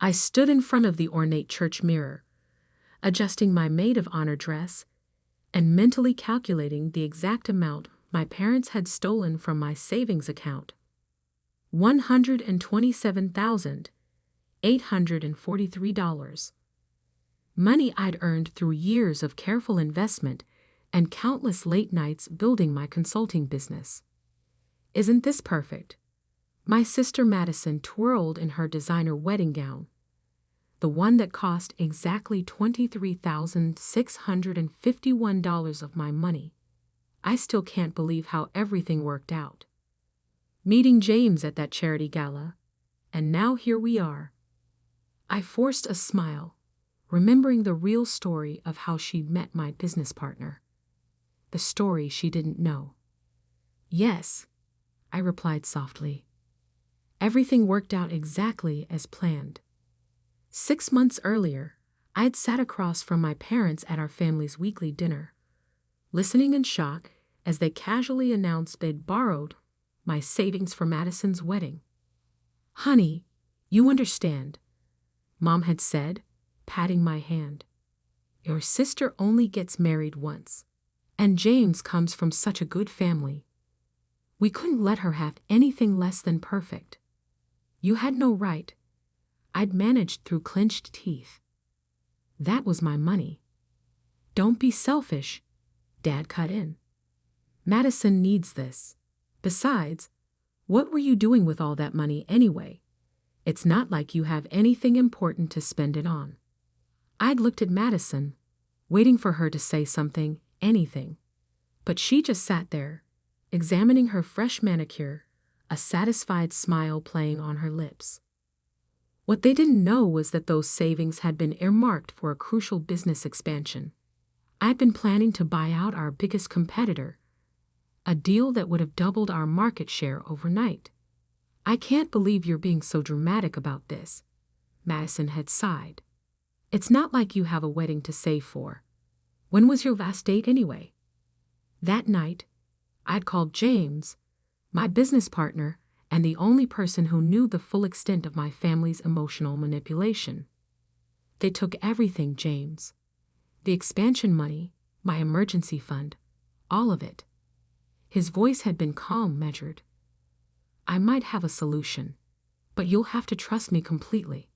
I stood in front of the ornate church mirror, adjusting my maid of honor dress and mentally calculating the exact amount my parents had stolen from my savings account. $127,843. Money I'd earned through years of careful investment and countless late nights building my consulting business. Isn't this perfect? My sister Madison twirled in her designer wedding gown, the one that cost exactly $23,651 of my money. I still can't believe how everything worked out. Meeting James at that charity gala, and now here we are. I forced a smile, remembering the real story of how she'd met my business partner. The story she didn't know. Yes, I replied softly. Everything worked out exactly as planned. 6 months earlier, I'd sat across from my parents at our family's weekly dinner, listening in shock as they casually announced they'd borrowed my savings for Madison's wedding. "Honey, you understand," Mom had said, patting my hand. "Your sister only gets married once, and James comes from such a good family. We couldn't let her have anything less than perfect. You had no right." I'd managed through clenched teeth. "That was my money." "Don't be selfish," Dad cut in. "Madison needs this. Besides, what were you doing with all that money anyway? It's not like you have anything important to spend it on." I'd looked at Madison, waiting for her to say something, anything. But she just sat there, examining her fresh manicure, a satisfied smile playing on her lips. What they didn't know was that those savings had been earmarked for a crucial business expansion. I'd been planning to buy out our biggest competitor, a deal that would have doubled our market share overnight. "I can't believe you're being so dramatic about this," Madison had sighed. "It's not like you have a wedding to save for. When was your last date anyway?" That night, I'd called James, my business partner, and the only person who knew the full extent of my family's emotional manipulation. "They took everything, James. The expansion money, my emergency fund, all of it." His voice had been calm, measured. "I might have a solution, but you'll have to trust me completely,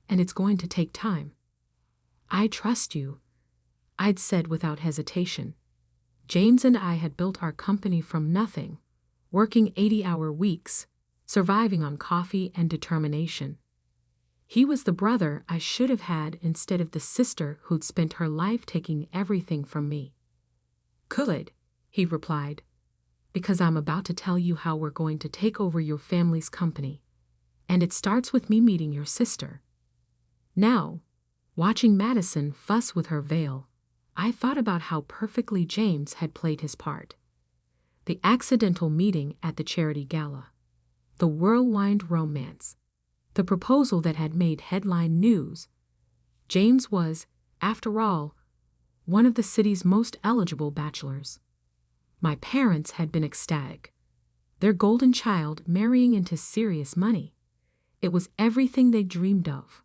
and it's going to take time." "I trust you," I'd said without hesitation. James and I had built our company from nothing, working 80-hour weeks, surviving on coffee and determination. He was the brother I should have had instead of the sister who'd spent her life taking everything from me. "Good," he replied, "because I'm about to tell you how we're going to take over your family's company, and it starts with me meeting your sister." Now, watching Madison fuss with her veil, I thought about how perfectly James had played his part. The accidental meeting at the charity gala, the whirlwind romance, the proposal that had made headline news. James was, after all, one of the city's most eligible bachelors. My parents had been ecstatic. Their golden child marrying into serious money. It was everything they dreamed of.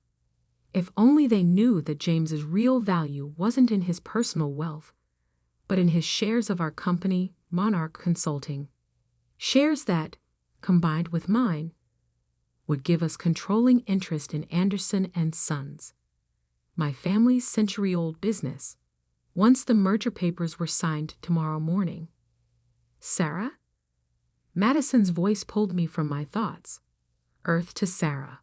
If only they knew that James's real value wasn't in his personal wealth, but in his shares of our company, Monarch Consulting. Shares that, combined with mine, would give us controlling interest in Anderson and Sons, my family's century-old business, once the merger papers were signed tomorrow morning. "Sarah?" Madison's voice pulled me from my thoughts. Earth to Sarah.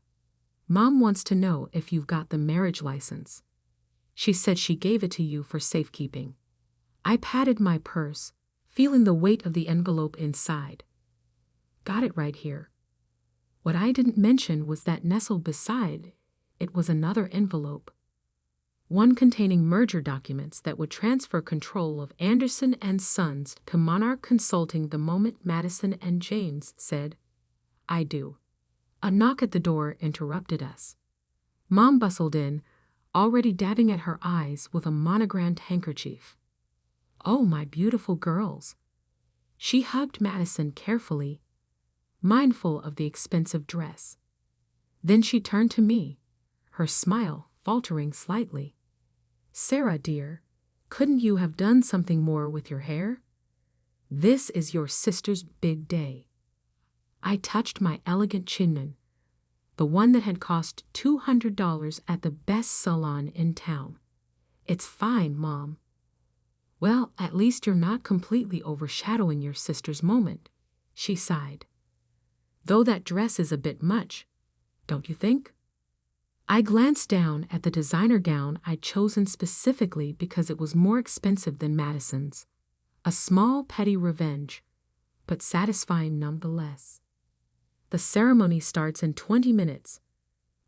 "Mom wants to know if you've got the marriage license. She said she gave it to you for safekeeping." I patted my purse, feeling the weight of the envelope inside. "Got it right here." What I didn't mention was that nestled beside it was another envelope, one containing merger documents that would transfer control of Anderson and Sons to Monarch Consulting the moment Madison and James said, "I do." A knock at the door interrupted us. Mom bustled in, already dabbing at her eyes with a monogrammed handkerchief. "Oh, my beautiful girls." She hugged Madison carefully, mindful of the expensive dress. Then she turned to me, her smile faltering slightly. "Sarah, dear, couldn't you have done something more with your hair? This is your sister's big day." I touched my elegant chignon, the one that had cost $200 at the best salon in town. "It's fine, Mom." "Well, at least you're not completely overshadowing your sister's moment," she sighed. "Though that dress is a bit much, don't you think?" I glanced down at the designer gown I'd chosen specifically because it was more expensive than Madison's. A small petty revenge, but satisfying nonetheless. "The ceremony starts in 20 minutes,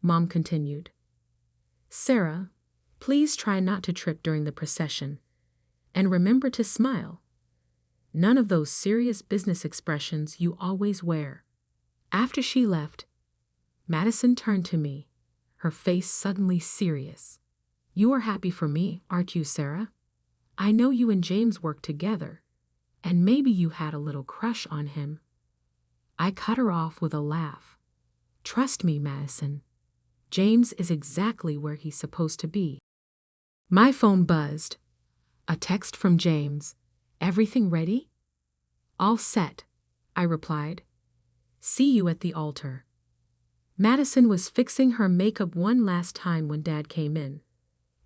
Mom continued. "Sarah, please try not to trip during the procession. And remember to smile. None of those serious business expressions you always wear." After she left, Madison turned to me, her face suddenly serious. "You are happy for me, aren't you, Sarah? I know you and James work together, and maybe you had a little crush on him." I cut her off with a laugh. "Trust me, Madison. James is exactly where he's supposed to be." My phone buzzed. A text from James. "Everything ready?" "All set," I replied. "See you at the altar." Madison was fixing her makeup one last time when Dad came in.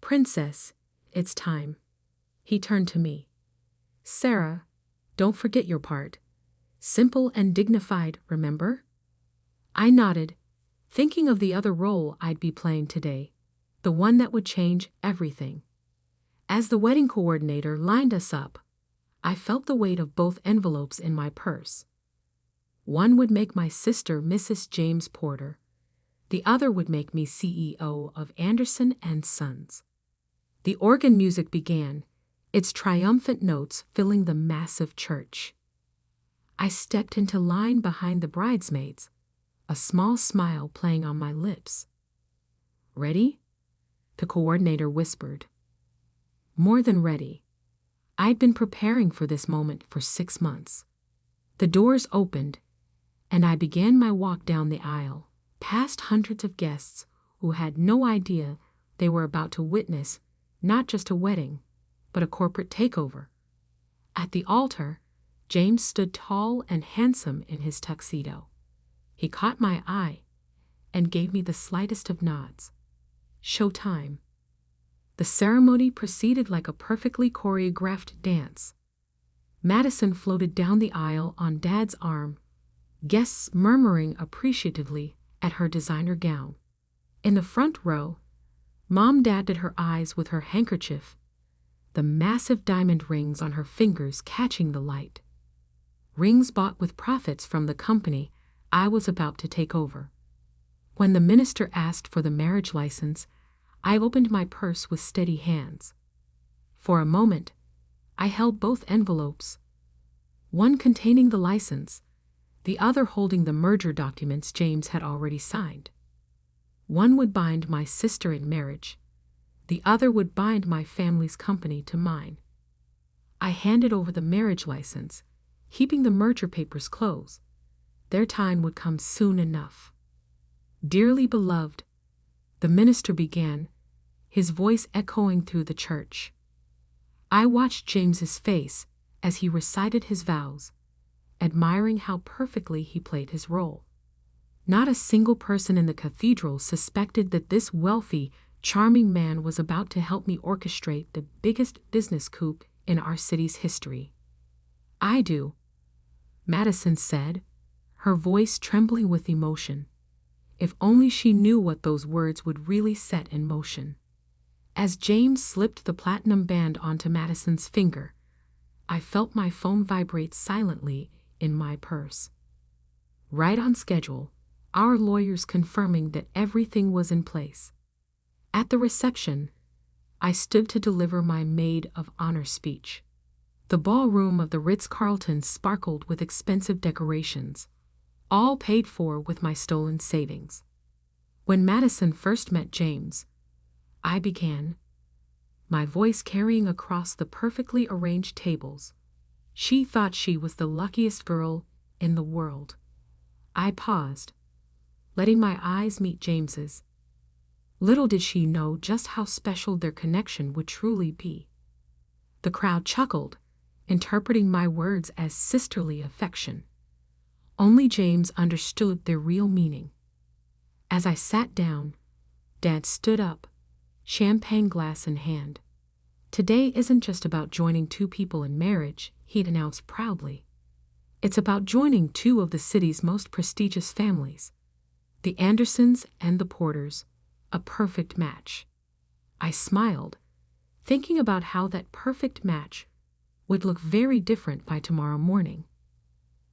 "Princess, it's time." He turned to me. "Sarah, don't forget your part. Simple and dignified, remember?" I nodded, thinking of the other role I'd be playing today, the one that would change everything. As the wedding coordinator lined us up, I felt the weight of both envelopes in my purse. One would make my sister Mrs. James Porter. The other would make me CEO of Anderson and Sons. The organ music began, its triumphant notes filling the massive church. I stepped into line behind the bridesmaids, a small smile playing on my lips. "Ready?" the coordinator whispered. More than ready. I'd been preparing for this moment for 6 months. The doors opened, and I began my walk down the aisle, past hundreds of guests who had no idea they were about to witness not just a wedding, but a corporate takeover. At the altar, James stood tall and handsome in his tuxedo. He caught my eye and gave me the slightest of nods. Showtime. The ceremony proceeded like a perfectly choreographed dance. Madison floated down the aisle on Dad's arm, guests murmuring appreciatively at her designer gown. In the front row, Mom dabbed at her eyes with her handkerchief, the massive diamond rings on her fingers catching the light. Rings bought with profits from the company I was about to take over. When the minister asked for the marriage license, I opened my purse with steady hands. For a moment, I held both envelopes, one containing the license, the other holding the merger documents James had already signed. One would bind my sister in marriage, the other would bind my family's company to mine. I handed over the marriage license, keeping the merger papers close. Their time would come soon enough. "Dearly beloved," the minister began, his voice echoing through the church. I watched James's face as he recited his vows, admiring how perfectly he played his role. Not a single person in the cathedral suspected that this wealthy, charming man was about to help me orchestrate the biggest business coup in our city's history. "I do," Madison said, her voice trembling with emotion. If only she knew what those words would really set in motion. As James slipped the platinum band onto Madison's finger, I felt my phone vibrate silently in my purse. Right on schedule, our lawyers confirming that everything was in place. At the reception, I stood to deliver my maid of honor speech. The ballroom of the Ritz-Carlton sparkled with expensive decorations, all paid for with my stolen savings. When Madison first met James, I began, my voice carrying across the perfectly arranged tables. She thought she was the luckiest girl in the world. I paused, letting my eyes meet James's. Little did she know just how special their connection would truly be. The crowd chuckled, interpreting my words as sisterly affection. Only James understood their real meaning. As I sat down, Dad stood up, champagne glass in hand. Today isn't just about joining two people in marriage, he'd announced proudly. It's about joining two of the city's most prestigious families, the Andersons and the Porters, a perfect match. I smiled, thinking about how that perfect match would look very different by tomorrow morning.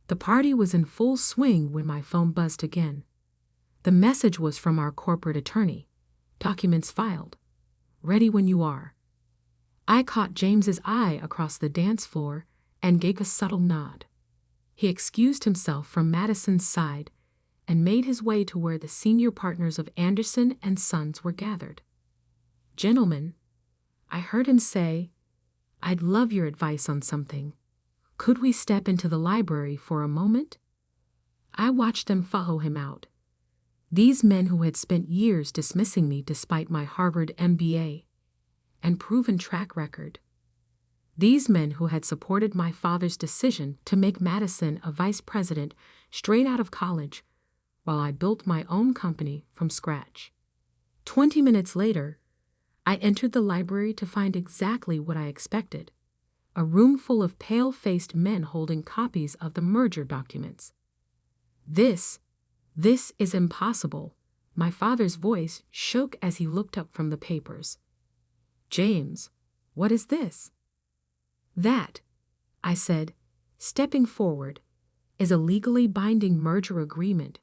The party was in full swing when my phone buzzed again. The message was from our corporate attorney. Documents filed. Ready when you are. I caught James's eye across the dance floor and gave a subtle nod. He excused himself from Madison's side and made his way to where the senior partners of Anderson and Sons were gathered. "Gentlemen," I heard him say, "I'd love your advice on something. Could we step into the library for a moment?" I watched them follow him out. These men who had spent years dismissing me despite my Harvard MBA and proven track record. These men who had supported my father's decision to make Madison a vice president straight out of college while I built my own company from scratch. 20 minutes later, I entered the library to find exactly what I expected, a room full of pale-faced men holding copies of the merger documents. This is impossible. My father's voice shook as he looked up from the papers. "James, what is this?" "That," I said, stepping forward, "is a legally binding merger agreement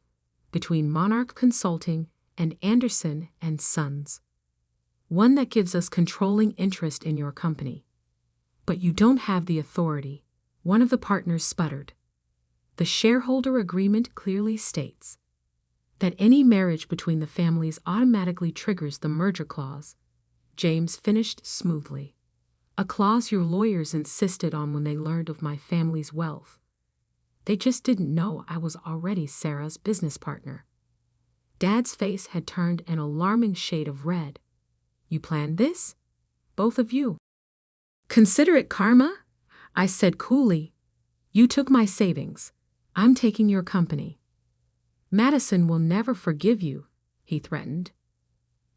between Monarch Consulting and Anderson and Sons. One that gives us controlling interest in your company. But you don't have the authority," one of the partners sputtered. "The shareholder agreement clearly states that any marriage between the families automatically triggers the merger clause," James finished smoothly. "A clause your lawyers insisted on when they learned of my family's wealth. They just didn't know I was already Sarah's business partner." Dad's face had turned an alarming shade of red. "You planned this? Both of you?" "Consider it karma," I said coolly. "You took my savings. I'm taking your company." "Madison will never forgive you," he threatened.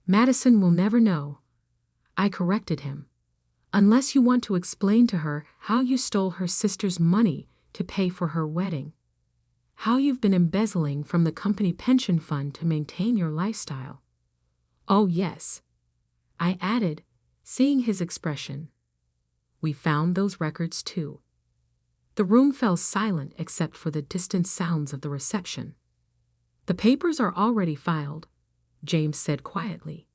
"Madison will never know," I corrected him, "unless you want to explain to her how you stole her sister's money to pay for her wedding. How you've been embezzling from the company pension fund to maintain your lifestyle." "Oh yes," I added, seeing his expression. "We found those records too." The room fell silent except for the distant sounds of the reception. "The papers are already filed," James said quietly.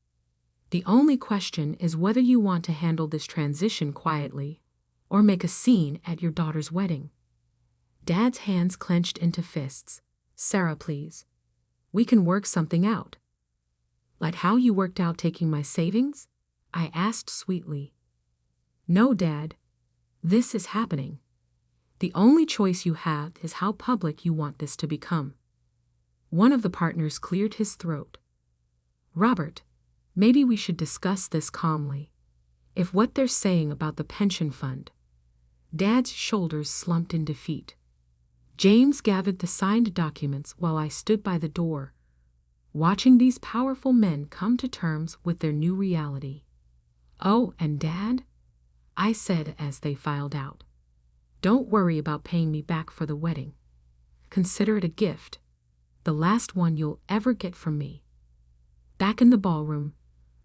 "The only question is whether you want to handle this transition quietly or make a scene at your daughter's wedding." Dad's hands clenched into fists. "Sarah, please. We can work something out." "Like how you worked out taking my savings?" I asked sweetly. "No, Dad. This is happening. The only choice you have is how public you want this to become." One of the partners cleared his throat. "Robert, maybe we should discuss this calmly. If what they're saying about the pension fund..." Dad's shoulders slumped in defeat. James gathered the signed documents while I stood by the door, watching these powerful men come to terms with their new reality. "Oh, and Dad," I said as they filed out, "don't worry about paying me back for the wedding. Consider it a gift, the last one you'll ever get from me." Back in the ballroom,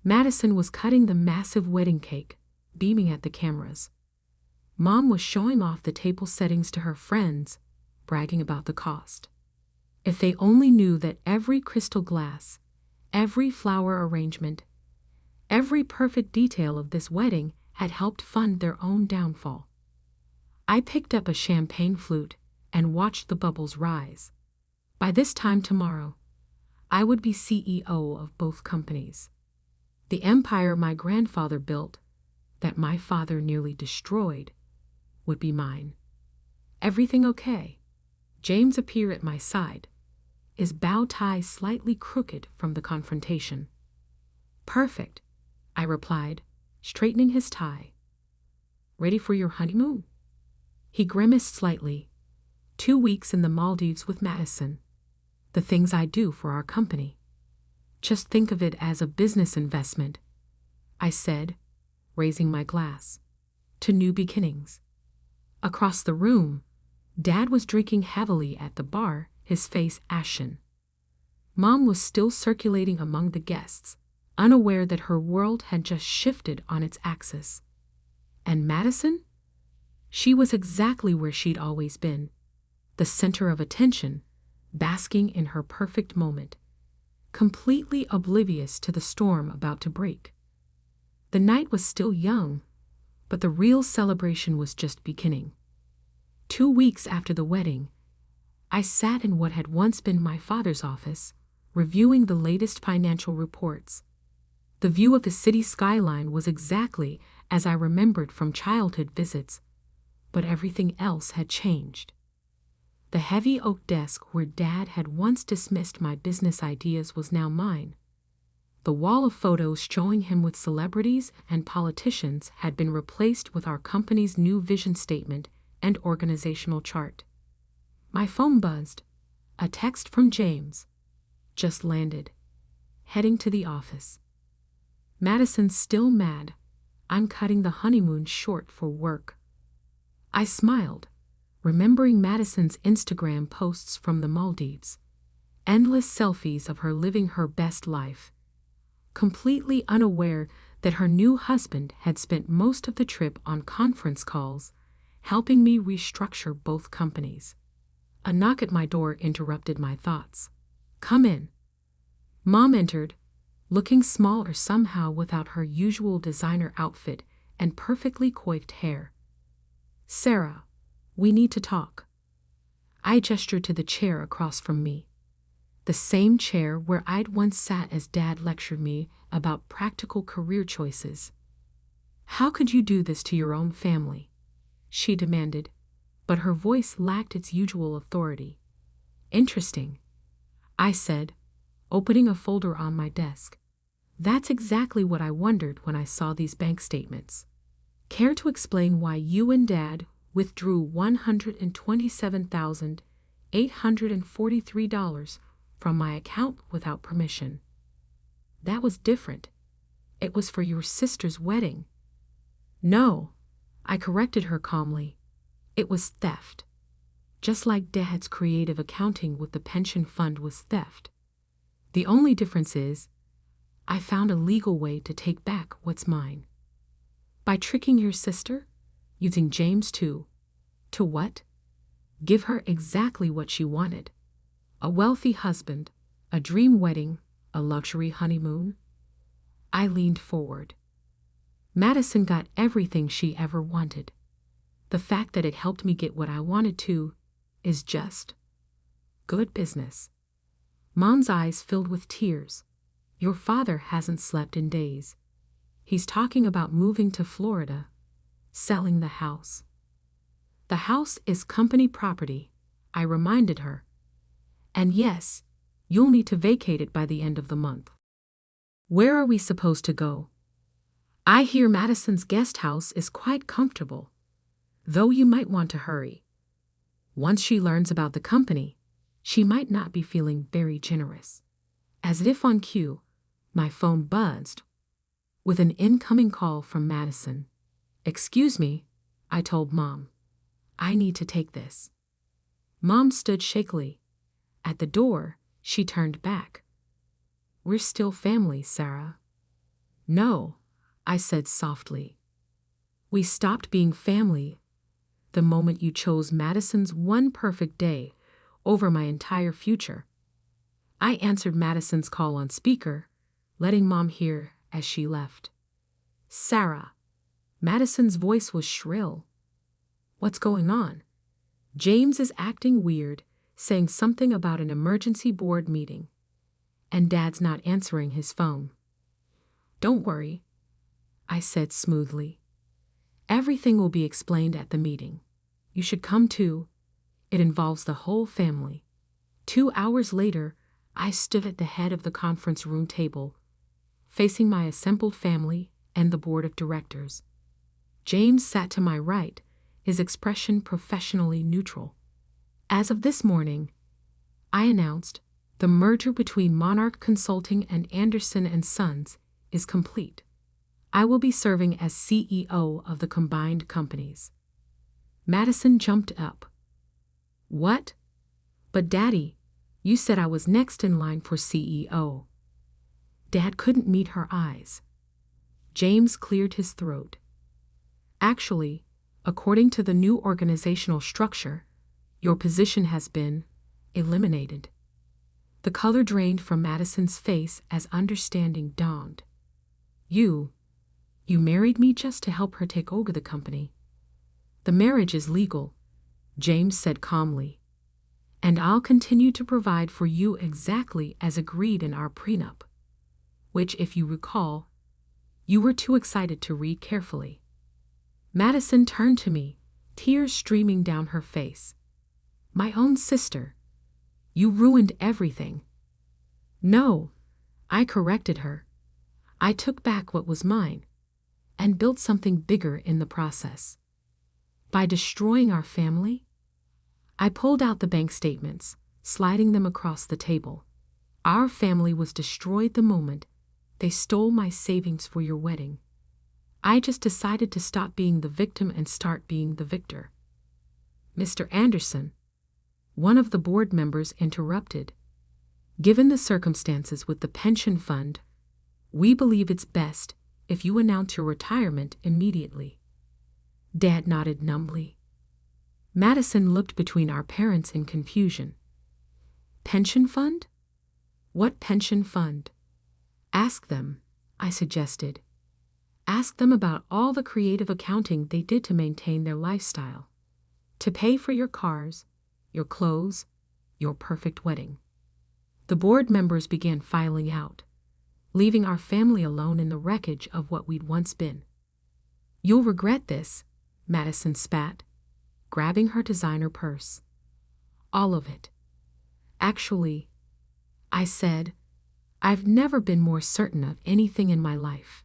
Madison was cutting the massive wedding cake, beaming at the cameras. Mom was showing off the table settings to her friends, bragging about the cost. If they only knew that every crystal glass, every flower arrangement, every perfect detail of this wedding had helped fund their own downfall. I picked up a champagne flute and watched the bubbles rise. By this time tomorrow, I would be CEO of both companies. The empire my grandfather built, that my father nearly destroyed, would be mine. "Everything okay?" James appeared at my side, his bow tie slightly crooked from the confrontation. Perfect, I replied, straightening his tie. Ready for your honeymoon? He grimaced slightly. 2 weeks in the Maldives with Madison. The things I do for our company. Just think of it as a business investment, I said, raising my glass. To new beginnings. Across the room, Dad was drinking heavily at the bar, his face ashen. Mom was still circulating among the guests, unaware that her world had just shifted on its axis. And Madison? She was exactly where she'd always been, the center of attention, basking in her perfect moment, completely oblivious to the storm about to break. The night was still young, but the real celebration was just beginning. 2 weeks after the wedding, I sat in what had once been my father's office, reviewing the latest financial reports. The view of the city skyline was exactly as I remembered from childhood visits, but everything else had changed. The heavy oak desk where Dad had once dismissed my business ideas was now mine. The wall of photos showing him with celebrities and politicians had been replaced with our company's new vision statement and organizational chart. My phone buzzed. A text from James. Just landed. Heading to the office. Madison's still mad. I'm cutting the honeymoon short for work. I smiled, remembering Madison's Instagram posts from the Maldives. Endless selfies of her living her best life. Completely unaware that her new husband had spent most of the trip on conference calls, helping me restructure both companies. A knock at my door interrupted my thoughts. Come in. Mom entered, looking smaller somehow without her usual designer outfit and perfectly coiffed hair. Sarah, we need to talk. I gestured to the chair across from me. The same chair where I'd once sat as Dad lectured me about practical career choices. How could you do this to your own family? She demanded, but her voice lacked its usual authority. Interesting, I said, opening a folder on my desk. That's exactly what I wondered when I saw these bank statements. Care to explain why you and Dad withdrew $127,843 from my account without permission? That was different. It was for your sister's wedding. No, I corrected her calmly. It was theft. Just like Dad's creative accounting with the pension fund was theft. The only difference is, I found a legal way to take back what's mine. By tricking your sister, using James to what? Give her exactly what she wanted. A wealthy husband, a dream wedding, a luxury honeymoon. I leaned forward. Madison got everything she ever wanted. The fact that it helped me get what I wanted to is just good business. Mom's eyes filled with tears. Your father hasn't slept in days. He's talking about moving to Florida, selling the house. The house is company property, I reminded her. And yes, you'll need to vacate it by the end of the month. Where are we supposed to go? I hear Madison's guest house is quite comfortable, though you might want to hurry. Once she learns about the company, she might not be feeling very generous. As if on cue, my phone buzzed with an incoming call from Madison. Excuse me, I told Mom. I need to take this. Mom stood shakily. At the door, she turned back. We're still family, Sarah. No, I said softly. We stopped being family the moment you chose Madison's one perfect day over my entire future. I answered Madison's call on speaker, letting Mom hear as she left. Sarah. Madison's voice was shrill. What's going on? James is acting weird, saying something about an emergency board meeting. And Dad's not answering his phone. Don't worry, I said smoothly. Everything will be explained at the meeting. You should come too. It involves the whole family. 2 hours later, I stood at the head of the conference room table, facing my assembled family and the board of directors. James sat to my right, his expression professionally neutral. As of this morning, I announced, the merger between Monarch Consulting and Anderson & Sons is complete. I will be serving as CEO of the combined companies. Madison jumped up. What? But Daddy, you said I was next in line for CEO. Dad couldn't meet her eyes. James cleared his throat. Actually, according to the new organizational structure, your position has been eliminated. The color drained from Madison's face as understanding dawned. You married me just to help her take over the company. The marriage is legal, James said calmly. And I'll continue to provide for you exactly as agreed in our prenup, which, if you recall, you were too excited to read carefully. Madison turned to me, tears streaming down her face. My own sister. You ruined everything. No, I corrected her. I took back what was mine and built something bigger in the process. By destroying our family, I pulled out the bank statements, sliding them across the table. Our family was destroyed the moment they stole my savings for your wedding. I just decided to stop being the victim and start being the victor. Mr. Anderson, one of the board members interrupted. Given the circumstances with the pension fund, we believe it's best if you announce your retirement immediately. Dad nodded numbly. Madison looked between our parents in confusion. Pension fund? What pension fund? Ask them, I suggested. Ask them about all the creative accounting they did to maintain their lifestyle, to pay for your cars, your clothes, your perfect wedding. The board members began filing out, leaving our family alone in the wreckage of what we'd once been. You'll regret this, Madison spat, grabbing her designer purse. All of it. Actually, I said, I've never been more certain of anything in my life.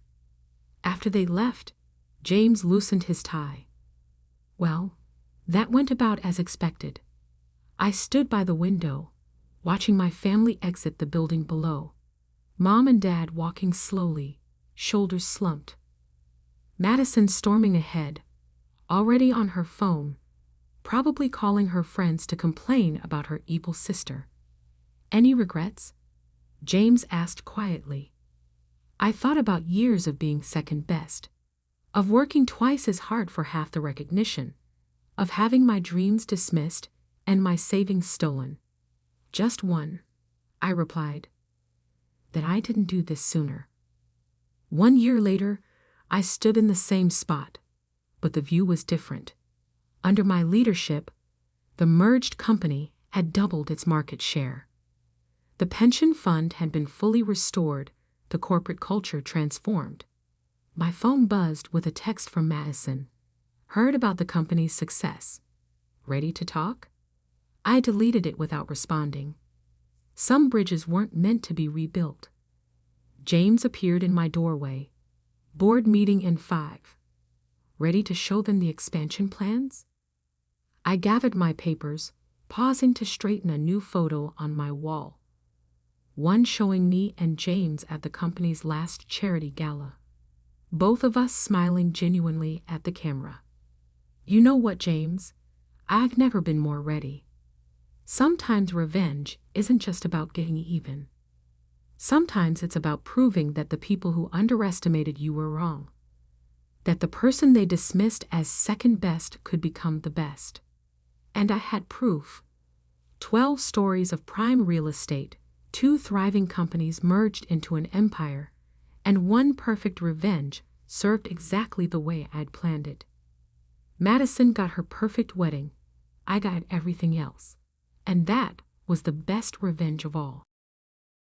After they left, James loosened his tie. Well, that went about as expected. I stood by the window, watching my family exit the building below. Mom and Dad walking slowly, shoulders slumped. Madison storming ahead, already on her phone, probably calling her friends to complain about her evil sister. Any regrets? James asked quietly. I thought about years of being second best, of working twice as hard for half the recognition, of having my dreams dismissed and my savings stolen. Just one, I replied. That I didn't do this sooner. 1 year later, I stood in the same spot, but the view was different. Under my leadership, the merged company had doubled its market share. The pension fund had been fully restored, the corporate culture transformed. My phone buzzed with a text from Madison. Heard about the company's success. Ready to talk? I deleted it without responding. Some bridges weren't meant to be rebuilt. James appeared in my doorway. Board meeting in 5. Ready to show them the expansion plans? I gathered my papers, pausing to straighten a new photo on my wall. One showing me and James at the company's last charity gala. Both of us smiling genuinely at the camera. You know what, James? I've never been more ready. Sometimes revenge isn't just about getting even. Sometimes it's about proving that the people who underestimated you were wrong. That the person they dismissed as second best could become the best. And I had proof. 12 stories of prime real estate, 2 thriving companies merged into an empire, and 1 perfect revenge served exactly the way I'd planned it. Madison got her perfect wedding. I got everything else. And that was the best revenge of all.